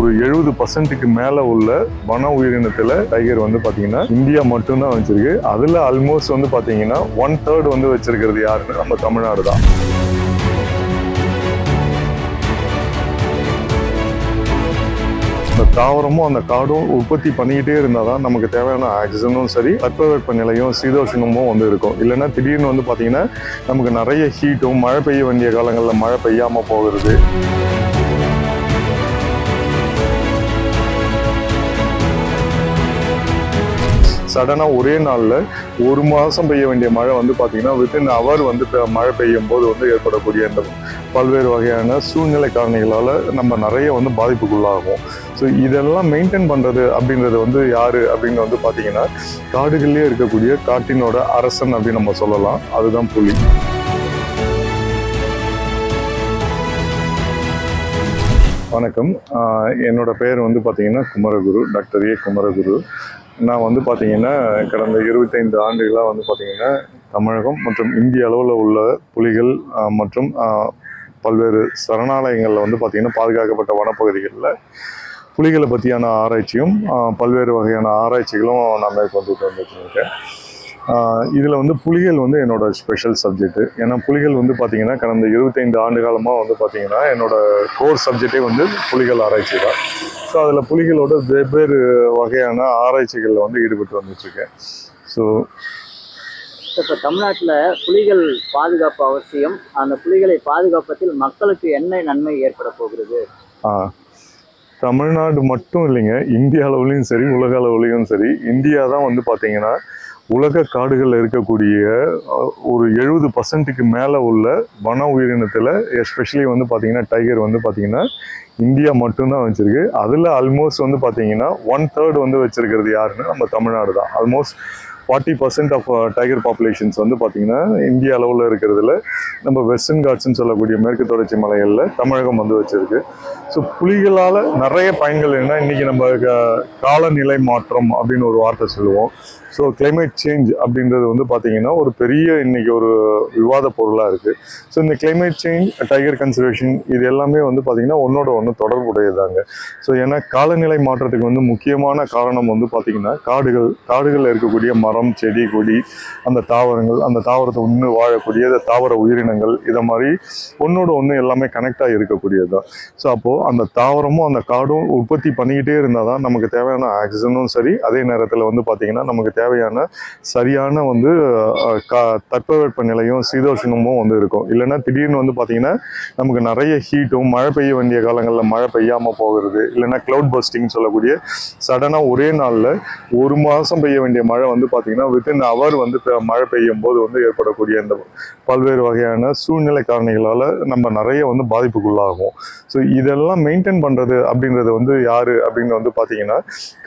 ஒரு 70% மேல உள்ள வன உயிரினத்துல டைகர் வந்து பாத்தீங்கன்னா இந்தியா மட்டும்தான் வச்சிருக்கு. அதுல ஆல்மோஸ்ட் வந்து பாத்தீங்கன்னா 1/3 வந்து வச்சிருக்கிறது யாருன்னு நம்ம தமிழ்நாடு தான். அந்த தாவரமும் அந்த காடும் உற்பத்தி பண்ணிக்கிட்டே இருந்தாதான் நமக்கு தேவையான ஆக்சிஜனும் சரி, தட்பவெப்ப நிலையும் சீதோஷணமும் வந்து இருக்கும். இல்லைன்னா திடீர்னு வந்து பாத்தீங்கன்னா நமக்கு நிறைய ஹீட்டும், மழை பெய்ய வேண்டிய காலங்களில் மழை பெய்யாம போகிறது. சடனா ஒரே நாள்ல ஒரு மாசம் பெய்ய வேண்டிய மழை வந்து பாத்தீங்கன்னா வித்தின் அவர் வந்து மழை பெய்யும் போது வந்து ஏற்படக்கூடிய இந்த பல்வேறு வகையான சூழ்நிலை காரணிகளால நம்ம நிறைய வந்து பாதிப்புக்குள்ளாகும். ஸோ இதெல்லாம் மெயின்டைன் பண்றது அப்படின்றது வந்து யாரு அப்படின்னு வந்து பாத்தீங்கன்னா காடுகள்லயே இருக்கக்கூடிய காட்டினோட அரசன் அப்படின்னு நம்ம சொல்லலாம். அதுதான் புலி. வணக்கம். என்னோட பெயர் வந்து பாத்தீங்கன்னா குமரகுரு, டாக்டர் ஏ குமரகுரு. நான் வந்து பார்த்தீங்கன்னா கடந்த 25 ஆண்டுகளாக வந்து பார்த்தீங்கன்னா தமிழகம் மற்றும் இந்திய அளவில் உள்ள புலிகள் மற்றும் பல்வேறு சரணாலயங்களில் வந்து பார்த்தீங்கன்னா பாதுகாக்கப்பட்ட வனப்பகுதிகளில் புலிகளை பற்றியான ஆராய்ச்சியும் பல்வேறு வகையான ஆராய்ச்சிகளும் நான் மேற்கொண்டுட்டு வந்துட்டுருக்கேன். இதில் வந்து புலிகள் வந்து என்னோட ஸ்பெஷல் சப்ஜெக்ட். ஏன்னா புலிகள் வந்து பார்த்தீங்கன்னா கடந்த 25 ஆண்டு காலமாக வந்து பார்த்தீங்கன்னா என்னோட கோர் சப்ஜெக்டே வந்து புலிகள் ஆராய்ச்சி தான். ஸோ அதில் புலிகளோட வெவ்வேறு வகையான ஆராய்ச்சிகளில் வந்து ஈடுபட்டு வந்துட்டுருக்கேன். ஸோ இப்போ தமிழ்நாட்டில் புலிகள் பாதுகாப்பு அவசியம். அந்த புலிகளை பாதுகாப்பதில் மக்களுக்கு என்ன நன்மை ஏற்பட போகிறது? தமிழ்நாடு மட்டும் இல்லைங்க, இந்திய அளவுலையும் சரி, உலக அளவுலையும் சரி, இந்தியா தான் வந்து பார்த்தீங்கன்னா உலக காடுகளில் இருக்கக்கூடிய ஒரு 70% மேலே உள்ள வன உயிரினத்தில் எஸ்பெஷலி வந்து பார்த்தீங்கன்னா டைகர் வந்து பார்த்தீங்கன்னா இந்தியா மட்டும்தான் வச்சிருக்கு. அதில் ஆல்மோஸ்ட் வந்து பார்த்தீங்கன்னா 1/3 வந்து வச்சிருக்கிறது யாருன்னு நம்ம தமிழ்நாடு தான். ஆல்மோஸ்ட் 40% ஆஃப் டைகர் பாப்புலேஷன்ஸ் வந்து பார்த்தீங்கன்னா இந்திய அளவில் இருக்கிறதுல நம்ம வெஸ்டர்ன் காட்ஸ்ன்னு சொல்லக்கூடிய மேற்கு தொடர்ச்சி மலைகளில் தமிழகம் வந்து வச்சிருக்கு. ஸோ புலிகளால் நிறைய பயன்கள் என்ன, இன்னைக்கு நம்ம காலநிலை மாற்றம் அப்படின்னு ஒரு வார்த்தை சொல்லுவோம். ஸோ கிளைமேட் சேஞ்ச் அப்படின்றது வந்து பார்த்தீங்கன்னா ஒரு பெரிய இன்னைக்கு ஒரு விவாத பொருளாக இருக்குது. ஸோ இந்த கிளைமேட் சேஞ்ச், டைகர் கன்சர்வேஷன் இது எல்லாமே வந்து பார்த்தீங்கன்னா ஒன்னோட ஒன்று தொடர்புடையதாங்க. ஸோ ஏன்னா காலநிலை மாற்றத்துக்கு வந்து முக்கியமான காரணம் வந்து பார்த்தீங்கன்னா காடுகளில் இருக்கக்கூடிய மரம், செடி, கொடி, அந்த தாவரங்கள், அந்த தாவரத்தை ஒன்று வாழக்கூடிய தாவர உயிரினங்கள், இதை மாதிரி ஒன்னோட ஒன்று எல்லாமே கனெக்டாக இருக்கக்கூடியது தான். ஸோ அப்போது அந்த தாவரமும் அந்த காடும் உற்பத்தி பண்ணிக்கிட்டே இருந்தால் தான் நமக்கு தேவையான ஆக்சிஜனும் சரி, அதே நேரத்தில் வந்து பார்த்தீங்கன்னா நமக்கு தேவையான சரியான வந்து தட்பவெப்ப நிலையும் சீதோஷணமும் வந்து இருக்கும். இல்லைன்னா திடீர்னு வந்து பார்த்தீங்கன்னா நமக்கு நிறைய ஹீட்டும், மழை பெய்ய வேண்டிய காலங்களில் மழை பெய்யாமல் போகிறது. இல்லைன்னா கிளவுட் பஸ்டிங் சொல்லக்கூடிய சடனாக ஒரே நாளில் ஒரு மாதம் பெய்ய வேண்டிய மழை வந்து பார்த்தீங்கன்னா வித்தின் அவர் வந்து மழை பெய்யும் போது வந்து ஏற்படக்கூடிய இந்த பல்வேறு வகையான சூழ்நிலை காரணிகளால் நம்ம நிறைய வந்து பாதிப்புக்குள்ளாகும். ஸோ இதெல்லாம் மெயின்டைன் பண்ணுறது அப்படின்றது வந்து யாரு அப்படின்னு வந்து பார்த்தீங்கன்னா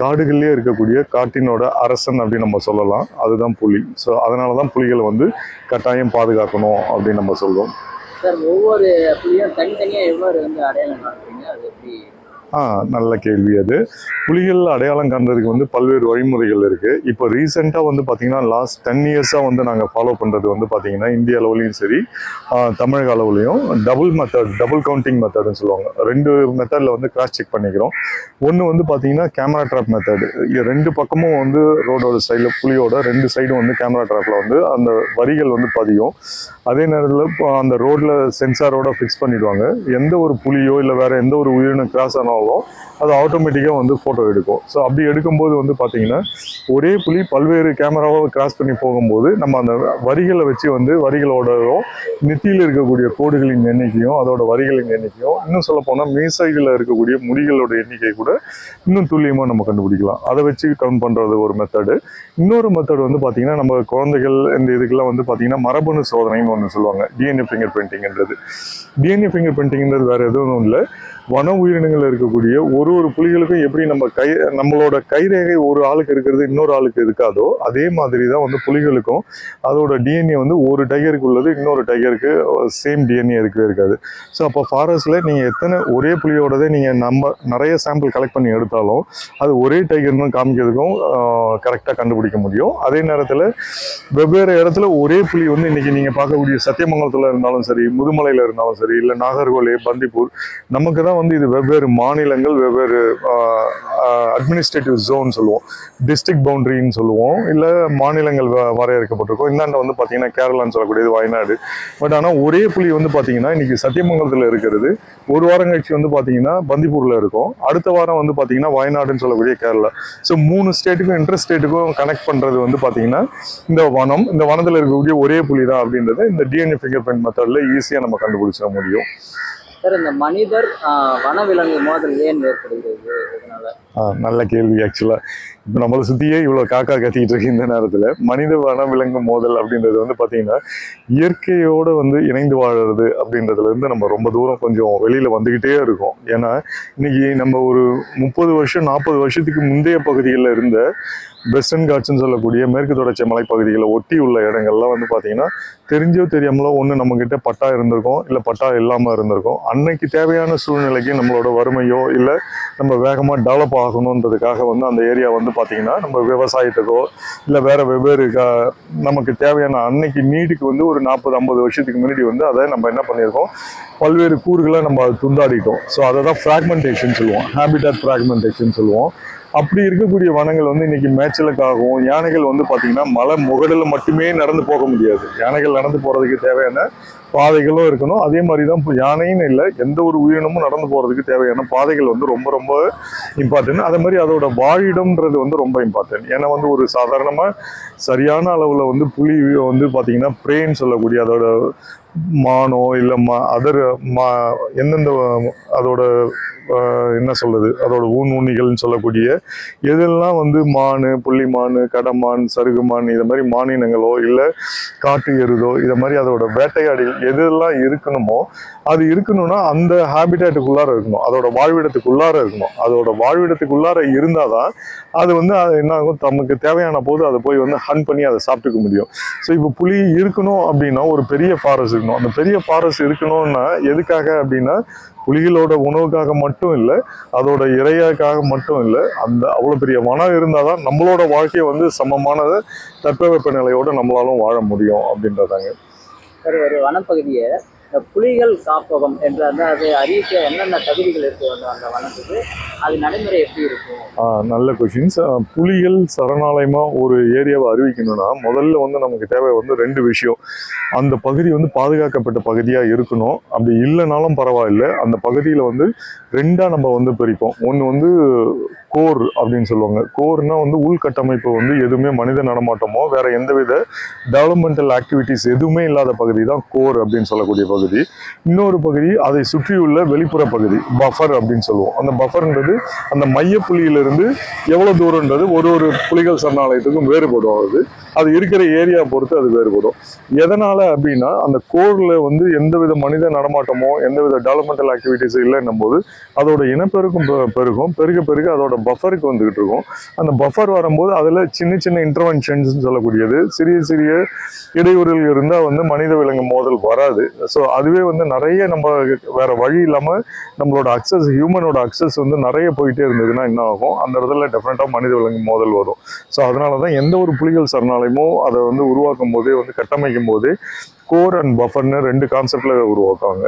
காடுகள்லேயே இருக்கக்கூடிய காட்டினோட அரசன் அப்படின்னு நம்ம சொல்லலாம். அதுதான் புலி. ஸோ அதனால தான் புலிகளை வந்து கட்டாயம் பாதுகாக்கணும் அப்படின்னு நம்ம சொல்லுவோம். சார், ஒவ்வொரு புலியும் தனித்தனியாக எவ்வாறு வந்து அடையாளம் காட்டுறீங்க? அது எப்படி? நல்ல கேள்வி அது. புலிகள் அடையாளம் காண்றதுக்கு வந்து பல்வேறு வழிமுறைகள் இருக்கு. இப்போ ரீசெண்டாக வந்து பார்த்தீங்கன்னா லாஸ்ட் 10 இயர்ஸாக வந்து நாங்கள் ஃபாலோ பண்ணுறது வந்து பார்த்தீங்கன்னா இந்திய அளவுலையும் சரி, தமிழக அளவுலையும் டபுள் கவுண்டிங் மெத்தட்னு சொல்லுவாங்க. 2 மெத்தடில் வந்து கிராஸ் செக் பண்ணிக்கிறோம். ஒன்று வந்து பார்த்தீங்கன்னா கேமரா ட்ராப் மெத்தட். 2 பக்கமும் வந்து ரோடோட சைடில் புலியோட 2 சைடும் வந்து கேமரா ட்ராப்பில் வந்து அந்த வரிகள் வந்து பதியும். அதே நேரத்தில் அந்த ரோட்டில் சென்சாரோட ஃபிக்ஸ் பண்ணிடுவாங்க. எந்த ஒரு புலியோ இல்லை வேற எந்த ஒரு உயிரினம் கிராஸ் ஆனாலும் அது ஆட்டோமேட்டிக்காக வந்து ஃபோட்டோ எடுக்கும். ஸோ அப்படி எடுக்கும்போது வந்து பார்த்தீங்கன்னா ஒரே புலி பல்வேறு கேமராவை கிராஸ் பண்ணி போகும்போது நம்ம அந்த வரிகளை வச்சு வந்து வரிகளோடவும் நெத்தியில் இருக்கக்கூடிய கோடுகளின் எண்ணிக்கையும் அதோட வரிகளின் எண்ணிக்கையும், இன்னும் சொல்ல போனால் மீசைகளில் இருக்கக்கூடிய முடிகளோட எண்ணிக்கை கூட இன்னும் துல்லியமாக நம்ம கண்டுபிடிக்கலாம். அதை வச்சு கவுண்ட் பண்ணுறது ஒரு மெத்தடு. இன்னொரு மெத்தட் வந்து பார்த்தீங்கன்னா நம்ம குழந்தைகள் இந்த இதுக்கெல்லாம் வந்து பார்த்தீங்கன்னா மரபணு சோதனைன்னு ஒன்று சொல்லுவாங்க. டிஎன்ஏ ஃபிங்கர் பிரிண்டிங்ன்றது. டிஎன்ஏ ஃபிங்கர் பிரிண்டிங்ன்றது வேறு எதுவும் இல்லை, வன உயிரினங்கள் இருக்கக்கூடிய ஒரு புலிகளுக்கும் எப்படி நம்மளோட கைரேகை ஒரு ஆளுக்கு இருக்கிறது இன்னொரு ஆளுக்கு இருக்காதோ அதே மாதிரி தான் வந்து புலிகளுக்கும் அதோட டிஎன்ஏ வந்து ஒரு டைகருக்கு உள்ளது இன்னொரு டைகருக்கு சேம் டிஎன்ஏ இருக்கவே இருக்காது. ஸோ அப்போ ஃபாரஸ்ட்ல நீங்கள் எத்தனை ஒரே புலியோடதே நீங்கள் நிறைய சாம்பிள் கலெக்ட் பண்ணி எடுத்தாலும் அது ஒரே டைகர்னு காமிக்கிறதுக்கும் கரெக்டாக கண்டுபிடிக்க முடியும். அதே நேரத்தில் வெவ்வேறு இடத்துல ஒரே புலி வந்து இன்னைக்கு நீங்கள் பார்க்கக்கூடிய சத்தியமங்கலத்தில் இருந்தாலும் சரி, முதுமலையில் இருந்தாலும் சரி, இல்லை நாகர்கோவில், பந்திப்பூர், நமக்கு தான் வந்து இது வெவ்வேறு மாநில மாநிலங்கள் வெவ்வேறு அட்மினிஸ்ட்ரேட்டிவ் ஜோன் சொல்லுவோம், டிஸ்ட்ரிக்ட் பவுண்டரின்னு சொல்லுவோம், இல்லை மாநிலங்கள் வரையறுக்கப்பட்டிருக்கும். இந்தாண்ட வந்து பார்த்தீங்கன்னா கேரளான்னு சொல்லக்கூடியது வயநாடு. பட் ஆனால் ஒரே புலி வந்து பார்த்தீங்கன்னா இன்னைக்கு சத்தியமங்கலத்தில் இருக்கிறது, ஒரு வாரம் கழிச்சு வந்து பார்த்தீங்கன்னா பந்திப்பூரில் இருக்கும், அடுத்த வாரம் வந்து பார்த்தீங்கன்னா வயநாடுன்னு சொல்லக்கூடிய கேரளா. ஸோ 3 ஸ்டேட்டுக்கும் இன்டர் ஸ்டேட்டுக்கும் கனெக்ட் பண்ணுறது வந்து பார்த்தீங்கன்னா இந்த வனத்தில் இருக்கக்கூடிய ஒரே புலி தான் அப்படின்றத இந்த டிஎன்ஏ ஃபிங்கர் பிரிண்ட் மெத்தடில் ஈஸியாக நம்ம கண்டுபிடிச்சிட முடியும். சார், இந்த மனிதர் வனவிலங்கு மோதல் ஏன் ஏற்படுகிறது? இதனால நல்ல கேள்வி. ஆக்சுவலாக இப்போ நம்மளை சுற்றியே இவ்வளோ காக்கா கத்திக்கிட்டு இருக்கு இந்த நேரத்தில் மனித வனவிலங்கு மோதல் அப்படின்றது வந்து பார்த்தீங்கன்னா இயற்கையோடு வந்து இணைந்து வாழறது அப்படின்றதுலேருந்து நம்ம ரொம்ப தூரம் கொஞ்சம் வெளியில் வந்துக்கிட்டே இருக்கோம். ஏன்னா இன்னைக்கு நம்ம ஒரு 30 வருஷம் 40 வருஷத்துக்கு முந்தைய பகுதிகளில் இருந்த வெஸ்டர்ன் காட்ஸ்ன்னு சொல்லக்கூடிய மேற்கு தொடர்ச்சி மலைப்பகுதிகளை ஒட்டி உள்ள இடங்கள்லாம் வந்து பார்த்தீங்கன்னா தெரிஞ்சோ தெரியாமலோ ஒன்று நம்மக்கிட்ட பட்டா இருந்திருக்கும், இல்லை பட்டா இல்லாமல் இருந்திருக்கும். அன்னைக்கு தேவையான சூழ்நிலைக்கு நம்மளோட வறுமையோ இல்லை நம்ம வேகமாக டெவலப் ஆகணுன்றதுக்காக வந்து அந்த ஏரியா வந்து பார்த்தீங்கன்னா நம்ம விவசாயத்துக்கோ இல்லை வேற வெவ்வேறு நமக்கு தேவையான அன்னைக்கு நீடுக்கு வந்து ஒரு 40-50 வருஷத்துக்கு முன்னாடி வந்து அதை நம்ம என்ன பண்ணியிருக்கோம், பல்வேறு கூறுகளை நம்ம அதை துண்டாடிட்டோம். ஸோ அதை தான் ஃப்ராக்மெண்டேஷன் சொல்லுவோம், ஹேபிட்டாட் ஃப்ராக்மெண்டேஷன் சொல்லுவோம். அப்படி இருக்கக்கூடிய வனங்கள் வந்து இன்னைக்கு மேய்ச்சலுக்காகவும், யானைகள் வந்து பார்த்தீங்கன்னா மலை முகடில் மட்டுமே நடந்து போக முடியாது, யானைகள் நடந்து போகிறதுக்கு தேவையான பாதைகளும் இருக்கணும். அதே மாதிரி தான் இப்போ யானைன்னு இல்லை, எந்த ஒரு உயிரினமும் நடந்து போகிறதுக்கு தேவையான பாதைகள் வந்து ரொம்ப ரொம்ப இம்பார்ட்டன்ட். அதே மாதிரி அதோட வாழிடம்ன்றது வந்து ரொம்ப இம்பார்ட்டன்ட். ஏன்னா வந்து ஒரு சாதாரணமாக சரியான அளவில் வந்து புலி வந்து பார்த்தீங்கன்னா ப்ரேன்னு சொல்லக்கூடிய அதோட மானோ இல்லை எந்தெந்த அதோட என்ன சொல்றது அதோட ஊன்னிகள்னு சொல்லக்கூடிய எதெல்லாம் வந்து புள்ளிமான், கடமான், சருகுமான் இதை மாதிரி மானினங்களோ இல்லை காட்டு எருதோ இதை மாதிரி அதோட வேட்டையாடிகள் எதெல்லாம் இருக்கணுமோ அது இருக்கணும்னா அந்த ஹேபிட்டேட்டுக்குள்ளார இருக்கணும், அதோட வாழ்விடத்துக்குள்ளார இருக்கணும். அதோட வாழ்விடத்துக்குள்ளார இருந்தாதான் அது வந்து என்ன ஆகும், நமக்கு தேவையான போது அதை போய் வந்து ஹண்ட் பண்ணி அதை சாப்பிட்டுக்க முடியும். ஸோ இப்போ புலி இருக்கணும் அப்படின்னா ஒரு பெரிய ஃபாரஸ்ட் இருக்கணும். அந்த பெரிய ஃபாரஸ்ட் இருக்கணும்னா எதுக்காக அப்படின்னா புலிகளோட உணவுக்காக மட்டும் இல்லை, அதோட இறையாக்காக மட்டும் இல்லை, அந்த அவ்வளோ பெரிய வனம் இருந்தால் தான் நம்மளோட வாழ்க்கையை வந்து சமமான தட்பவெப்ப நிலையோடு நம்மளாலும் வாழ முடியும் அப்படின்றதாங்க. சரி, ஒரு வனப்பகுதியை இந்த புலிகள் காப்பகம் என்று அது அறிவிக்க என்னென்ன தகுதிகள் இருக்கு அந்த வனத்துக்கு, அது நடைமுறை எப்படி இருக்கும்? நல்ல கொஷின்ஸ். புலிகள் சரணாலயமாக ஒரு ஏரியாவை அறிவிக்கணும்னா முதல்ல வந்து நமக்கு தேவை வந்து 2 விஷயம். அந்த பகுதி வந்து பாதுகாக்கப்பட்ட பகுதியாக இருக்கணும். அப்படி இல்லைனாலும் பரவாயில்லை, அந்த பகுதியில் வந்து 2ஆக நம்ம வந்து பிரிப்போம். ஒன்று வந்து கோர் அப்படின்னு சொல்லுவாங்க. கோர்னா வந்து உள்கட்டமைப்பு வந்து எதுவுமே மனித நடமாட்டமோ வேற எந்தவித டெவலப்மெண்டல் ஆக்டிவிட்டிஸ் எதுவுமே இல்லாத பகுதி தான் கோர் அப்படின்னு சொல்லக்கூடிய பகுதி. இன்னொரு பகுதி அதை சுற்றியுள்ள வெளிப்புற பகுதி, பஃபர் அப்படின்னு சொல்லுவோம். அந்த பஃபர்ன்றது அந்த மையப்புள்ளியிலிருந்து எவ்வளோ தூரன்றது ஒரு புலிகள் சரணாலயத்துக்கும் வேறுபடும். அது இருக்கிற ஏரியா பொறுத்து அது வேறுபடும். எதனால அப்படின்னா அந்த கோர்ல வந்து எந்தவித மனித நடமாட்டமோ எந்தவித டெவலப்மெண்டல் ஆக்டிவிட்டிஸ் இல்லைன்னும் போது அதோட இனப்பெருக்கும் பெருகும், பெருக அதோட பஃபருக்கு வந்துகிட்டு இருக்கும். அந்த பஃபர் வரும்போது அதில் சின்ன சின்ன இன்டர்வென்ஷன்ஸ் சொல்லக்கூடியது சிறிய இடையூறுகள் இருந்தால் வந்து மனித விலங்கு மோதல் வராது. ஸோ அதுவே வந்து நிறைய நம்ம வேற வழி இல்லாமல் நம்மளோட ஹியூமனோட அக்சஸ் வந்து நிறைய போயிட்டே இருந்ததுன்னா என்ன ஆகும், அந்த இடத்துல டெஃபினட்டாக மனித விலங்கு மோதல் வரும். ஸோ அதனால தான் எந்த ஒரு புலிகள் சரணாலயமோ அதை வந்து உருவாக்கும் போதே வந்து கட்டமைக்கும் போதே கோர் அண்ட் பஃபர்னு 2 கான்செப்ட்ல உருவாக்குவாங்க.